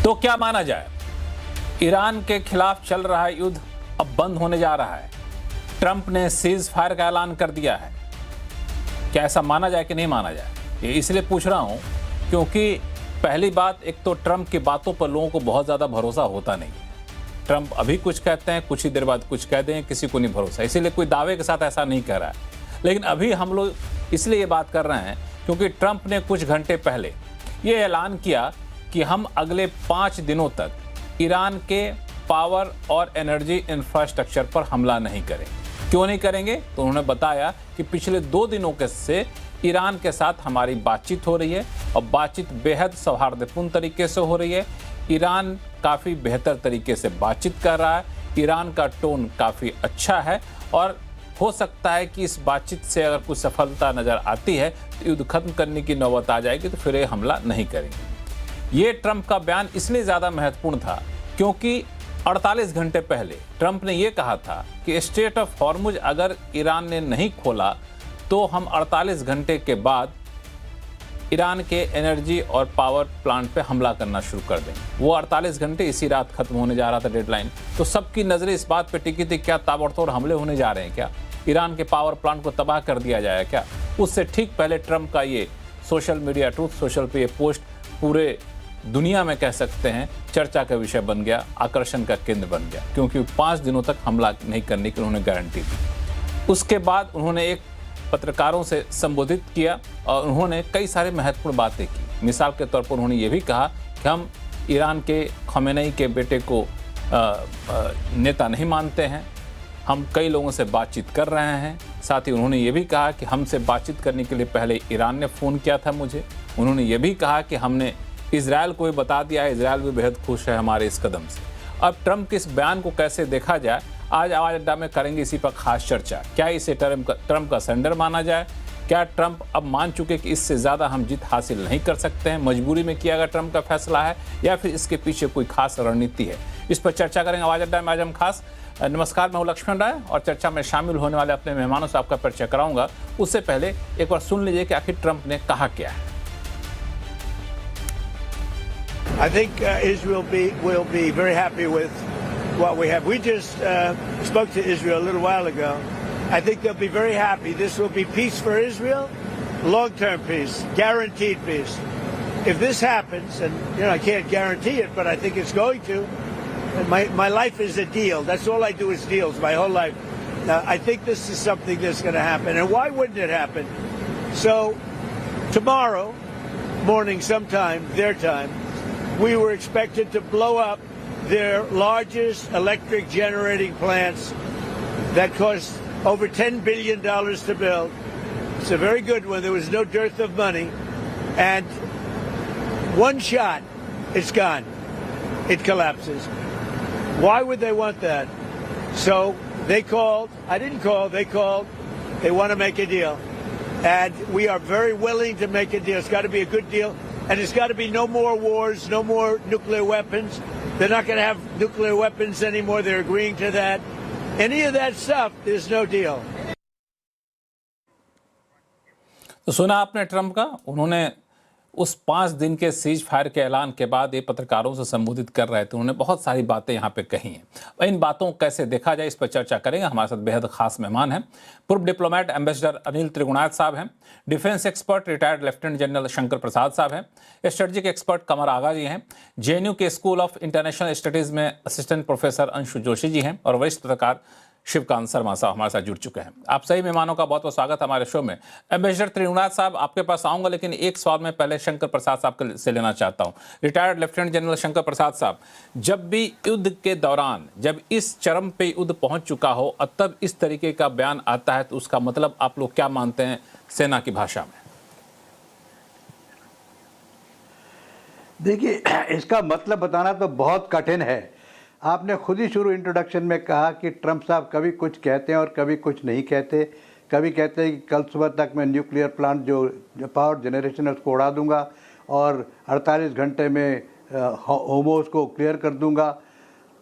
तो क्या माना जाए, ईरान के खिलाफ चल रहा युद्ध अब बंद होने जा रहा है। ट्रंप ने सीज फायर का ऐलान कर दिया है। क्या ऐसा माना जाए कि नहीं माना जाए, ये इसलिए पूछ रहा हूं क्योंकि पहली बात, एक तो ट्रंप की बातों पर लोगों को बहुत ज़्यादा भरोसा होता नहीं है। ट्रंप अभी कुछ कहते हैं, कुछ ही देर बाद कुछ कह दें, किसी को नहीं भरोसा, इसीलिए कोई दावे के साथ ऐसा नहीं कह रहा है। लेकिन अभी हम लोग इसलिए ये बात कर रहे हैं क्योंकि ट्रंप ने कुछ घंटे पहले ये ऐलान किया कि हम अगले 5 दिनों तक ईरान के पावर और एनर्जी इंफ्रास्ट्रक्चर पर हमला नहीं करेंगे। क्यों नहीं करेंगे? तो उन्होंने बताया कि पिछले 2 दिनों के से ईरान के साथ हमारी बातचीत हो रही है और बातचीत बेहद सौहार्दपूर्ण तरीके से हो रही है। ईरान काफ़ी बेहतर तरीके से बातचीत कर रहा है, ईरान का टोन काफ़ी अच्छा है और हो सकता है कि इस बातचीत से अगर कुछ सफलता नज़र आती है तो युद्ध खत्म करने की नौबत आ जाएगी, तो फिर ये हमला नहीं करेंगे। ये ट्रंप का बयान इसलिए ज़्यादा महत्वपूर्ण था क्योंकि 48 घंटे पहले ट्रंप ने यह कहा था कि स्ट्रेट ऑफ हॉर्मुज अगर ईरान ने नहीं खोला तो हम 48 घंटे के बाद ईरान के एनर्जी और पावर प्लांट पे हमला करना शुरू कर देंगे। वो 48 घंटे इसी रात खत्म होने जा रहा था डेडलाइन। तो सबकी नज़रें इस बात पे टिकी थी, क्या ताबड़तोड़ हमले होने जा रहे हैं, क्या ईरान के पावर प्लांट को तबाह कर दिया जाएगा क्या। उससे ठीक पहले ट्रंप का ये सोशल मीडिया, ट्रूथ सोशल पे ये पोस्ट पूरे दुनिया में कह सकते हैं चर्चा का विषय बन गया, आकर्षण का केंद्र बन गया, क्योंकि 5 दिनों तक हमला नहीं करने की उन्होंने गारंटी दी। उसके बाद उन्होंने एक पत्रकारों से संबोधित किया और उन्होंने कई सारे महत्वपूर्ण बातें की। मिसाल के तौर पर उन्होंने ये भी कहा कि हम ईरान के खमेनी के बेटे को नेता नहीं मानते हैं, हम कई लोगों से बातचीत कर रहे हैं। साथ ही उन्होंने ये भी कहा कि हमसे बातचीत करने के लिए पहले ईरान ने फ़ोन किया था मुझे। उन्होंने ये भी कहा कि हमने इजराइल को भी बता दिया है, इजराइल भी बेहद खुश है हमारे इस कदम से। अब ट्रंप के इस बयान को कैसे देखा जाए, आज आवाज़ अड्डा में करेंगे इसी पर खास चर्चा। क्या इसे ट्रंप का सरेंडर माना जाए? क्या ट्रंप अब मान चुके कि इससे ज़्यादा हम जीत हासिल नहीं कर सकते हैं, मजबूरी में किया गया ट्रंप का फैसला है, या फिर इसके पीछे कोई खास रणनीति है? इस पर चर्चा करेंगे आवाज़ अड्डा में आज हम खास। नमस्कार, मैं हूं लक्ष्मण राय और चर्चा में शामिल होने वाले अपने मेहमानों से आपका परिचय कराऊंगा। उससे पहले एक बार सुन लीजिए कि आखिर ट्रंप ने कहा क्या है। I think Israel will be very happy with what we have. We just spoke to Israel a little while ago. I think they'll be very happy. This will be peace for Israel, long-term peace, guaranteed peace. If this happens, and I can't guarantee it, but I think it's going to. And my life is a deal. That's all I do is deals my whole life. Now, I think this is something that's going to happen. And why wouldn't it happen? So tomorrow morning sometime, their time, we were expected to blow up their largest electric generating plants that cost over $10 billion to build. It's a very good one. There was no dearth of money. And one shot, it's gone. It collapses. Why would they want that? So they called. I didn't call. They called. They want to make a deal. And we are very willing to make a deal. It's got to be a good deal. And it's got to be no more wars, no more nuclear weapons. They're not going to have nuclear weapons anymore. They're agreeing to that. Any of that stuff, there's no deal. तो सुना आपने Trump का, उन्होंने उस 5 दिन के cease fire के ऐलान के बाद ये पत्रकारों से संबोधित कर रहे थे। उन्होंने बहुत सारी बातें यहाँ पे कही हैं। इन बातों को कैसे देखा जाए, इस पर चर्चा करेंगे। हमारे साथ बेहद खास मेहमान हैं, पूर्व डिप्लोमेट एम्बेसडर अनिल त्रिगुणायत साहब हैं, defence expert retired lieutenant general Shankar Prasad साहब हैं, स्ट्रेटजिक एक्सपर्ट कमर आगा जी हैं, जेएनयू के स्कूल ऑफ इंटरनेशनल स्टडीज़ में असिस्टेंट प्रोफेसर अंशु जोशी जी हैं और वरिष्ठ पत्रकार शिवकांत शर्मा साहब हमारे साथ जुड़ चुके हैं। आप सही मेहमानों का बहुत बहुत स्वागत हमारे शो में। एम्बेसडर त्रिगुणायत साहब, आपके पास आऊंगा, लेकिन एक सवाल मैं पहले शंकर प्रसाद साहब से लेना चाहता हूं। Retired lieutenant general Shankar Prasad साहब, जब भी युद्ध के दौरान, जब इस चरम पे युद्ध पहुंच चुका हो और तब इस तरीके का बयान आता है, तो उसका मतलब आप लोग क्या मानते हैं सेना की भाषा में? देखिए, इसका मतलब बताना तो बहुत कठिन है। आपने खुद ही शुरू इंट्रोडक्शन में कहा कि ट्रंप साहब कभी कुछ कहते हैं और कभी कुछ नहीं कहते। कभी कहते हैं कि कल सुबह तक मैं न्यूक्लियर प्लांट जो पावर जनरेशन है उसको उड़ा दूंगा और 48 घंटे में होमोस को क्लियर कर दूंगा।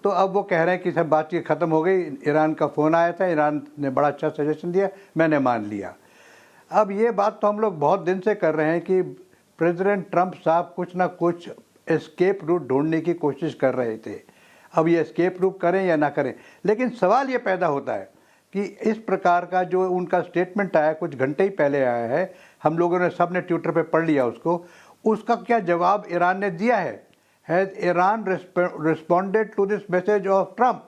तो अब वो कह रहे हैं कि सब बातचीत ख़त्म हो गई, ईरान का फ़ोन आया था, ईरान ने बड़ा अच्छा सजेशन दिया, मैंने मान लिया। अब ये बात तो हम लोग बहुत दिन से कर रहे हैं कि प्रेसिडेंट ट्रंप साहब कुछ ना कुछ एस्केप रूट ढूंढने की कोशिश कर रहे थे। अब ये एस्केप रूट करें या ना करें, लेकिन सवाल ये पैदा होता है कि इस प्रकार का जो उनका स्टेटमेंट आया कुछ घंटे ही पहले आया है, हम लोगों ने सब ने ट्विटर पे पढ़ लिया उसको, उसका क्या जवाब ईरान ने दिया है? Has Iran responded to this message of Trump?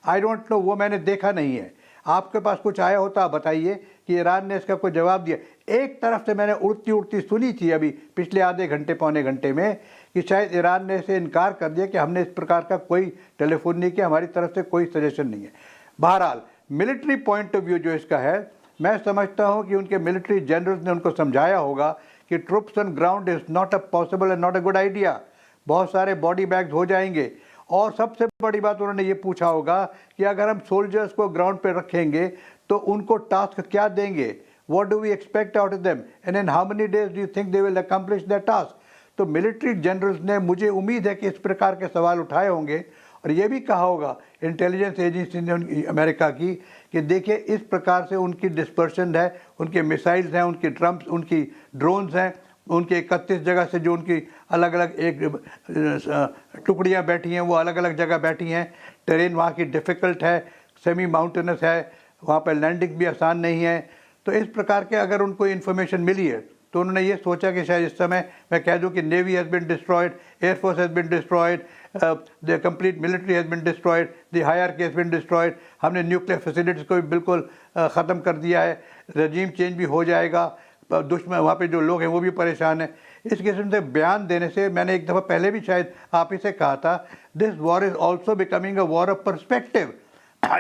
I don't know, वो मैंने देखा नहीं है। आपके पास कुछ आया होता बताइए कि ईरान ने इसका कोई जवाब दिया। एक तरफ से मैंने उड़ती उड़ती सुनी थी अभी पिछले आधे घंटे पौने घंटे में कि शायद ईरान ने इसे इनकार कर दिया कि हमने इस प्रकार का कोई टेलीफोन नहीं किया, हमारी तरफ से कोई सजेशन नहीं है। बहरहाल मिलिट्री पॉइंट ऑफ व्यू जो इसका है, मैं समझता हूँ कि उनके मिलिट्री जनरल्स ने उनको समझाया होगा कि troops on ground is not a possible and not a good idea. बहुत सारे बॉडी बैग्स हो जाएंगे। और सबसे बड़ी बात उन्होंने ये पूछा होगा कि अगर हम सोल्जर्स को ग्राउंड पे रखेंगे तो उनको टास्क क्या देंगे? What do we expect out of them and in how many days do you think they will accomplish that task? तो मिलिट्री जनरल्स ने, मुझे उम्मीद है कि इस प्रकार के सवाल उठाए होंगे और ये भी कहा होगा इंटेलिजेंस एजेंसी ने अमेरिका की कि देखिए इस प्रकार से उनकी डिस्पर्शन है, उनके मिसाइल्स हैं, उनकी ड्रम्स, उनकी ड्रोन्स हैं, उनके 31 जगह से जो उनकी अलग अलग एक टुकड़ियाँ बैठी हैं वो अलग अलग जगह बैठी हैं। टेरेन वहाँ की डिफ़िकल्ट है, सेमी माउंटेनस है, वहाँ पर लैंडिंग भी आसान नहीं है। तो इस प्रकार के अगर उनको इन्फॉर्मेशन मिली है तो उन्होंने ये सोचा कि शायद इस समय मैं कह दूं कि navy has been destroyed, air force has been destroyed, the complete military has been destroyed, the hierarchy has been destroyed, हमने न्यूक्लियर फैसिलिटीज़ को भी बिल्कुल ख़त्म कर दिया है, रजीम चेंज भी हो जाएगा, दुश्मन वहाँ पे जो लोग हैं वो भी परेशान हैं। इस किस्म से बयान देने से, मैंने एक दफ़ा पहले भी शायद आप ही से कहा था, this war is also becoming a war of perspective.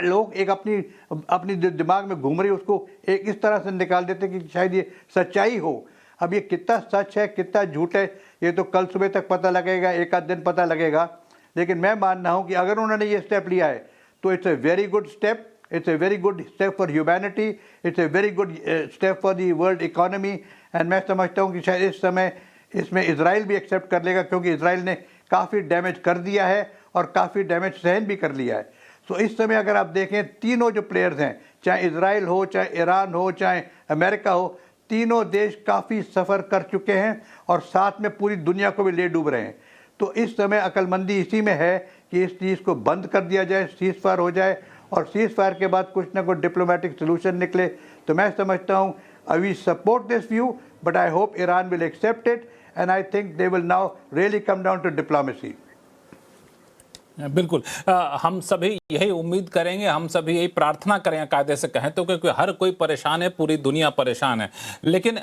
लोग एक अपनी जो दिमाग में घूम रही है उसको एक इस तरह से निकाल देते कि शायद ये सच्चाई हो। अब ये कितना सच है कितना झूठ है ये तो कल सुबह तक पता लगेगा, एक आध दिन पता लगेगा। लेकिन मैं मान रहा हूँ कि अगर उन्होंने ये स्टेप लिया है तो it's a very good step, it's a very good step for humanity, it's a very good step for the world economy. And मैं समझता हूँ कि शायद इस समय इसमें इजराइल भी एक्सेप्ट कर लेगा, क्योंकि इजराइल ने काफ़ी डैमेज कर दिया है और काफ़ी डैमेज सहन भी कर लिया है। तो इस समय अगर आप देखें तीनों जो प्लेयर्स हैं, चाहे इजराइल हो, चाहे ईरान हो, चाहे अमेरिका हो, तीनों देश काफ़ी सफ़र कर चुके हैं और साथ में पूरी दुनिया को भी ले डूब रहे हैं। तो इस समय अक्लमंदी इसी में है कि इस चीज़ को बंद कर दिया जाए, सीज़ फायर हो जाए और सीज़ फायर के बाद कुछ ना कुछ डिप्लोमेटिक सोल्यूशन निकले। तो मैं समझता हूँ we support this view, but I hope Iran will accept it and I think they will now really come down to diplomacy. बिल्कुल, हम सभी यही उम्मीद करेंगे, हम सभी यही प्रार्थना करें कायदे से कहें तो, क्योंकि हर कोई परेशान है, पूरी दुनिया परेशान है। लेकिन